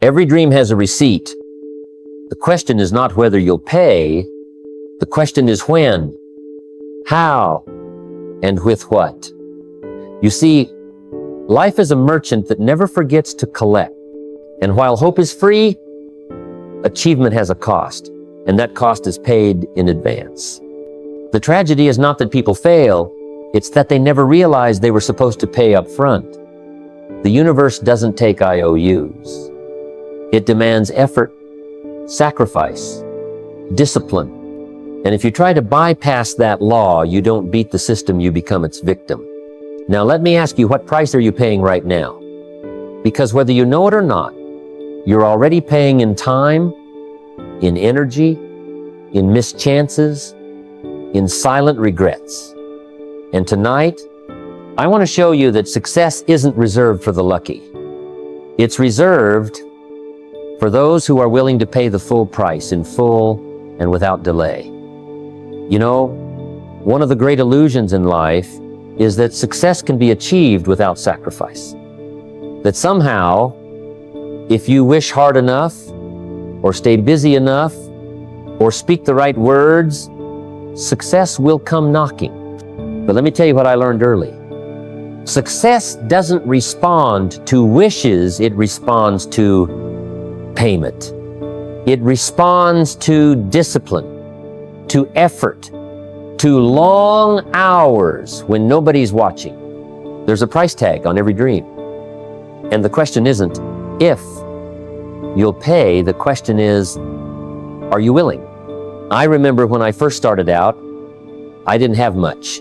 Every dream has a receipt. The question is not whether you'll pay. The question is when, how, and with what. You see, life is a merchant that never forgets to collect. And while hope is free, achievement has a cost, and that cost is paid in advance. The tragedy is not that people fail, it's that they never realized they were supposed to pay up front. The universe doesn't take IOUs. It demands effort, sacrifice, discipline. And if you try to bypass that law, you don't beat the system, you become its victim. Now let me ask you, what price are you paying right now? Because whether you know it or not, you're already paying in time, in energy, in missed chances, in silent regrets. And tonight, I want to show you that success isn't reserved for the lucky. It's reserved for those who are willing to pay the full price in full and without delay. You know, one of the great illusions in life is that success can be achieved without sacrifice. That somehow, if you wish hard enough, or stay busy enough, or speak the right words, success will come knocking. But let me tell you what I learned early. Success doesn't respond to wishes, it responds to payment. It responds to discipline, to effort, to long hours when nobody's watching. There's a price tag on every dream. And the question isn't if you'll pay, the question is, are you willing? I remember when I first started out, I didn't have much.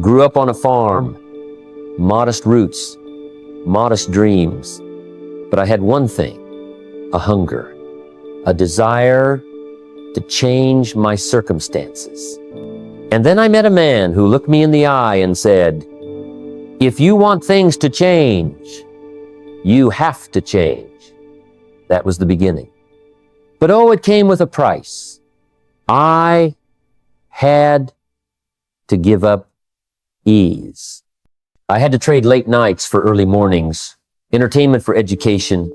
Grew up on a farm, modest roots, modest dreams. But I had one thing, a hunger, a desire to change my circumstances. And then I met a man who looked me in the eye and said, if you want things to change, you have to change. That was the beginning. But oh, it came with a price. I had to give up ease. I had to trade late nights for early mornings, entertainment for education.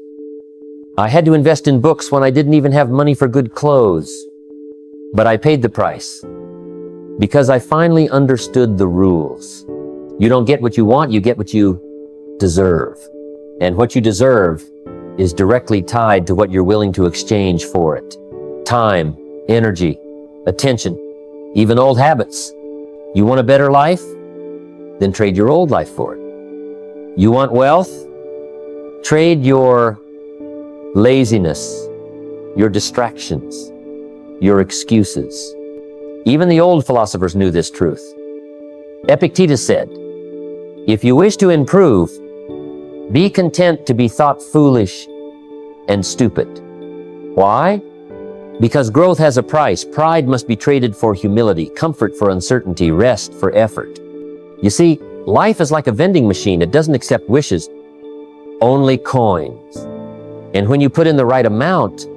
I had to invest in books when I didn't even have money for good clothes. But I paid the price because I finally understood the rules. You don't get what you want, you get what you deserve. And what you deserve is directly tied to what you're willing to exchange for it. Time, energy, attention, even old habits. You want a better life? Then trade your old life for it. You want wealth? Trade your laziness, your distractions, your excuses. Even the old philosophers knew this truth. Epictetus said, if you wish to improve, be content to be thought foolish and stupid. Why? Because growth has a price. Pride must be traded for humility, comfort for uncertainty, rest for effort. You see, life is like a vending machine. It doesn't accept wishes, only coins. And when you put in the right amount,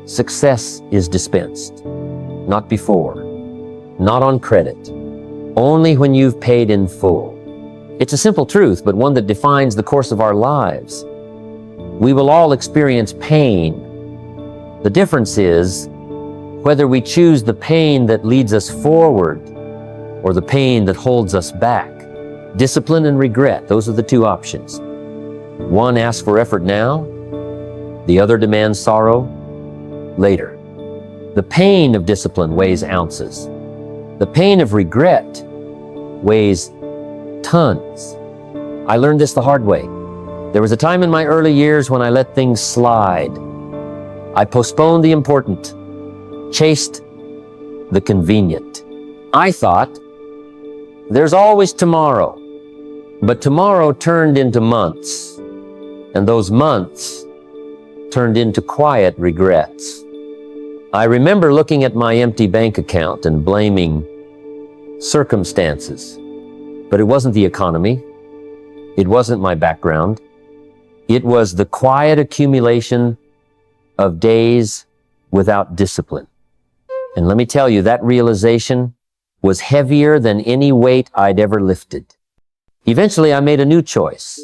success is dispensed. Not before, not on credit, only when you've paid in full. It's a simple truth, but one that defines the course of our lives. We will all experience pain. The difference is whether we choose the pain that leads us forward or the pain that holds us back. Discipline and regret, those are the two options. One asks for effort now, the other demands sorrow later. The pain of discipline weighs ounces. The pain of regret weighs tons. I learned this the hard way. There was a time in my early years when I let things slide. I postponed the important, chased the convenient. I thought, there's always tomorrow. But tomorrow turned into months, and those months turned into quiet regrets. I remember looking at my empty bank account and blaming circumstances. But it wasn't the economy. It wasn't my background. It was the quiet accumulation of days without discipline. And let me tell you, that realization was heavier than any weight I'd ever lifted. Eventually, I made a new choice.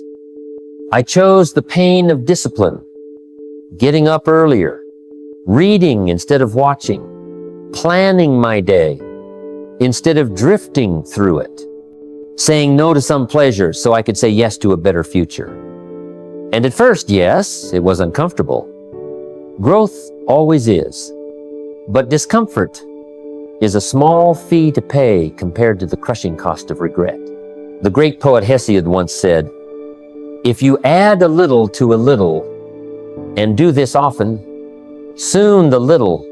I chose the pain of discipline getting up earlier, reading instead of watching, planning my day instead of drifting through it, saying no to some pleasure so I could say yes to a better future. And at first, yes, it was uncomfortable. Growth always is. But discomfort is a small fee to pay compared to the crushing cost of regret. The great poet Hesiod once said, "If you add a little to a little and do this often, soon the little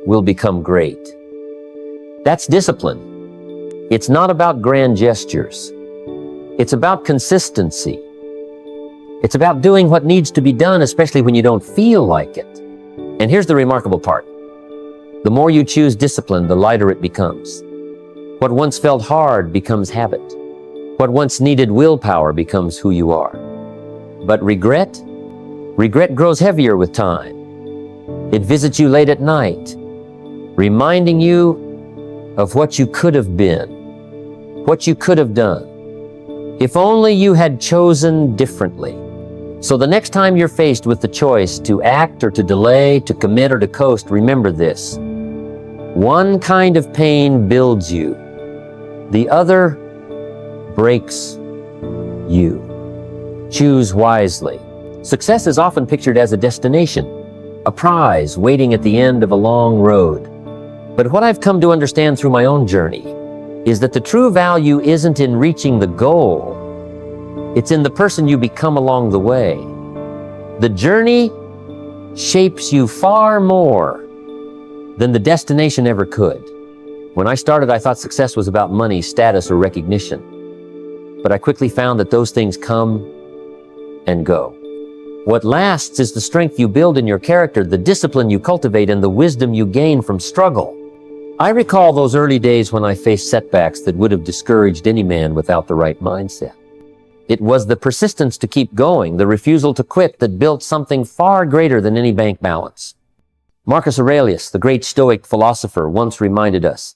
will become great." That's discipline. It's not about grand gestures. It's about consistency. It's about doing what needs to be done, especially when you don't feel like it. And here's the remarkable part. The more you choose discipline, the lighter it becomes. What once felt hard becomes habit. What once needed willpower becomes who you are. But regret grows heavier with time. It visits you late at night, reminding you of what you could have been, what you could have done, if only you had chosen differently. So the next time you're faced with the choice to act or to delay, to commit or to coast, remember this. One kind of pain builds you. The other breaks you. Choose wisely. Success is often pictured as a destination, a prize waiting at the end of a long road. But what I've come to understand through my own journey is that the true value isn't in reaching the goal. It's in the person you become along the way. The journey shapes you far more than the destination ever could. When I started, I thought success was about money, status, or recognition. But I quickly found that those things come and go. What lasts is the strength you build in your character, the discipline you cultivate, and the wisdom you gain from struggle. I recall those early days when I faced setbacks that would have discouraged any man without the right mindset. It was the persistence to keep going, the refusal to quit, that built something far greater than any bank balance. Marcus Aurelius, the great Stoic philosopher, once reminded us,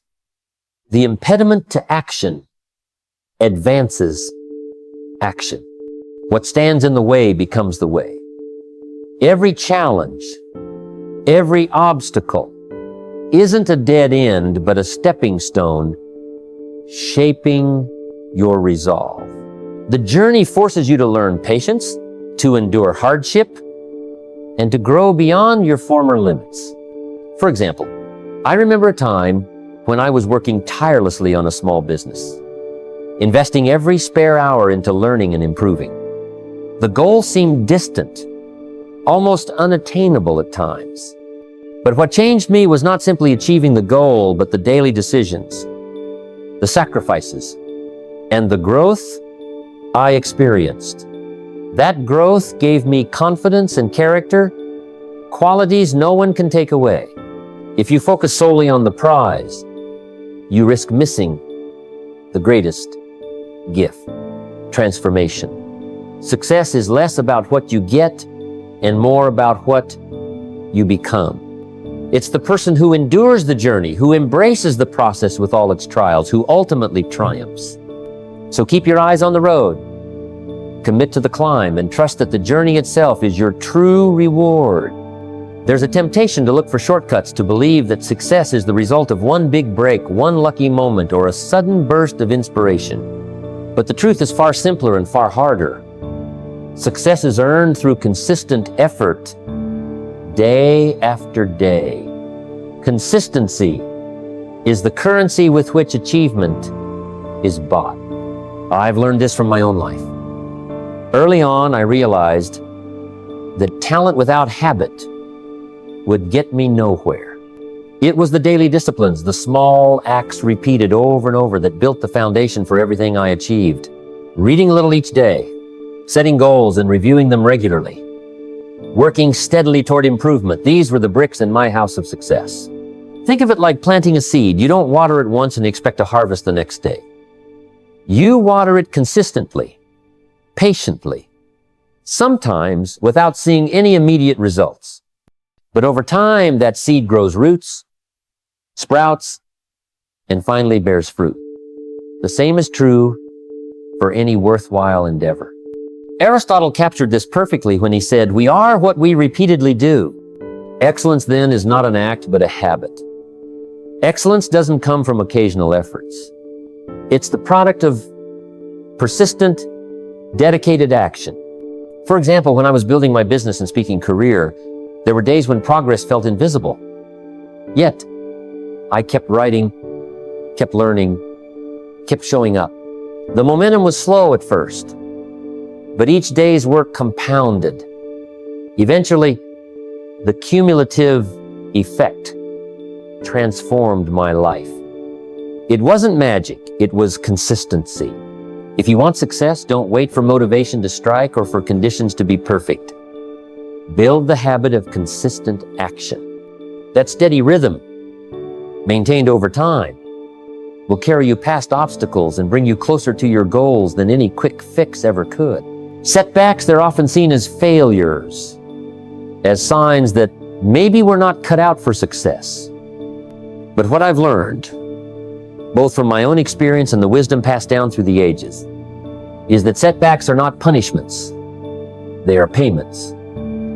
"The impediment to action advances action. What stands in the way becomes the way." Every challenge, every obstacle isn't a dead end, but a stepping stone shaping your resolve. The journey forces you to learn patience, to endure hardship, and to grow beyond your former limits. For example, I remember a time when I was working tirelessly on a small business, investing every spare hour into learning and improving. The goal seemed distant, almost unattainable at times. But what changed me was not simply achieving the goal, but the daily decisions, the sacrifices, and the growth I experienced. That growth gave me confidence and character, qualities no one can take away. If you focus solely on the prize, you risk missing the greatest gift, transformation. Success is less about what you get and more about what you become. It's the person who endures the journey, who embraces the process with all its trials, who ultimately triumphs. So keep your eyes on the road, commit to the climb, and trust that the journey itself is your true reward. There's a temptation to look for shortcuts, to believe that success is the result of one big break, one lucky moment, or a sudden burst of inspiration. But the truth is far simpler and far harder. Success is earned through consistent effort, day after day. Consistency is the currency with which achievement is bought. I've learned this from my own life. Early on, I realized that talent without habit would get me nowhere. It was the daily disciplines, the small acts repeated over and over, that built the foundation for everything I achieved. Reading a little each day, setting goals and reviewing them regularly, working steadily toward improvement. These were the bricks in my house of success. Think of it like planting a seed. You don't water it once and expect to harvest the next day. You water it consistently, patiently, sometimes without seeing any immediate results. But over time, that seed grows roots, sprouts, and finally bears fruit. The same is true for any worthwhile endeavor. Aristotle captured this perfectly when he said, "We are what we repeatedly do." Excellence then is not an act, but a habit. Excellence doesn't come from occasional efforts. It's the product of persistent, dedicated action. For example, when I was building my business and speaking career, there were days when progress felt invisible. Yet, I kept writing, kept learning, kept showing up. The momentum was slow at first, but each day's work compounded. Eventually, the cumulative effect transformed my life. It wasn't magic, it was consistency. If you want success, don't wait for motivation to strike or for conditions to be perfect. Build the habit of consistent action. That steady rhythm, maintained over time, will carry you past obstacles and bring you closer to your goals than any quick fix ever could. Setbacks, they're often seen as failures, as signs that maybe we're not cut out for success. But what I've learned, both from my own experience and the wisdom passed down through the ages, is that setbacks are not punishments. They are payments.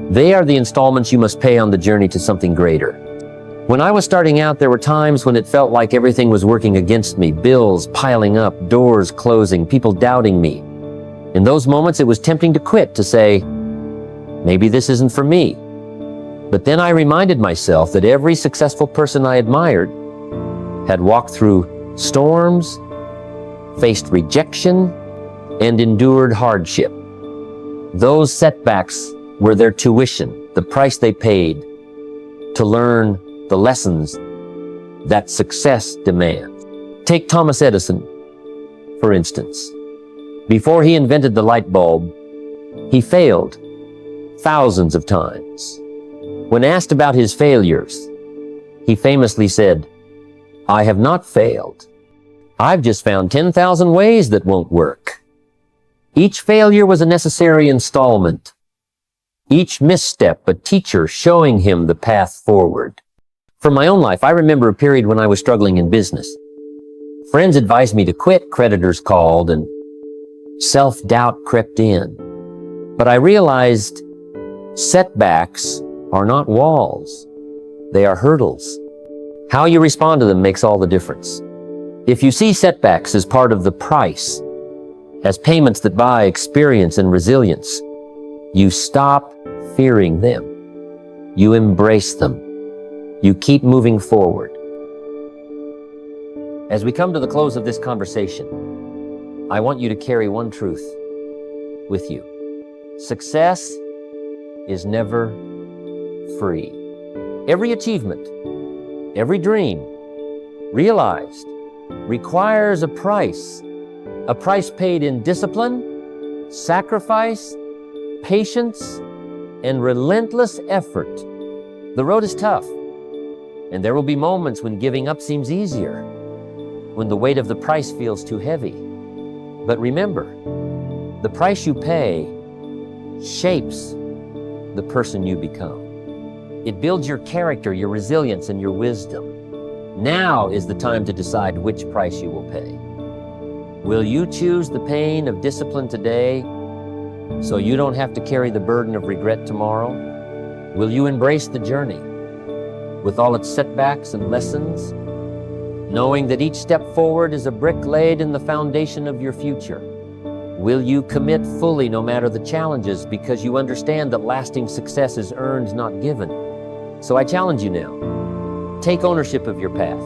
They are the installments you must pay on the journey to something greater. When I was starting out, there were times when it felt like everything was working against me, bills piling up, doors closing, people doubting me. In those moments, it was tempting to quit, to say, maybe this isn't for me. But then I reminded myself that every successful person I admired had walked through storms, faced rejection, and endured hardship. Those setbacks were their tuition, the price they paid to learn the lessons that success demands. Take Thomas Edison, for instance. Before he invented the light bulb, he failed thousands of times. When asked about his failures, he famously said, "I have not failed. I've just found 10,000 ways that won't work." Each failure was a necessary installment. Each misstep a teacher showing him the path forward. From my own life, I remember a period when I was struggling in business. Friends advised me to quit, creditors called, and self-doubt crept in. But I realized setbacks are not walls. They are hurdles. How you respond to them makes all the difference. If you see setbacks as part of the price, as payments that buy experience and resilience, you stop fearing them. You embrace them. You keep moving forward. As we come to the close of this conversation, I want you to carry one truth with you. Success is never free. Every achievement, every dream realized requires a price paid in discipline, sacrifice, patience, and relentless effort. The road is tough, and there will be moments when giving up seems easier, when the weight of the price feels too heavy. But remember, the price you pay shapes the person you become. It builds your character, your resilience, and your wisdom. Now is the time to decide which price you will pay. Will you choose the pain of discipline today so you don't have to carry the burden of regret tomorrow? Will you embrace the journey with all its setbacks and lessons, knowing that each step forward is a brick laid in the foundation of your future? Will you commit fully no matter the challenges, because you understand that lasting success is earned, not given? So I challenge you now. Take ownership of your path.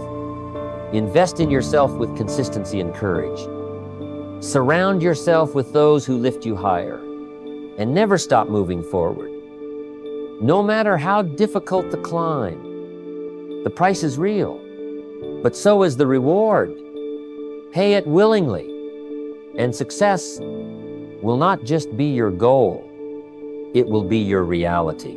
Invest in yourself with consistency and courage. Surround yourself with those who lift you higher, and never stop moving forward. No matter how difficult the climb, the price is real, but so is the reward. Pay it willingly, and success will not just be your goal, it will be your reality.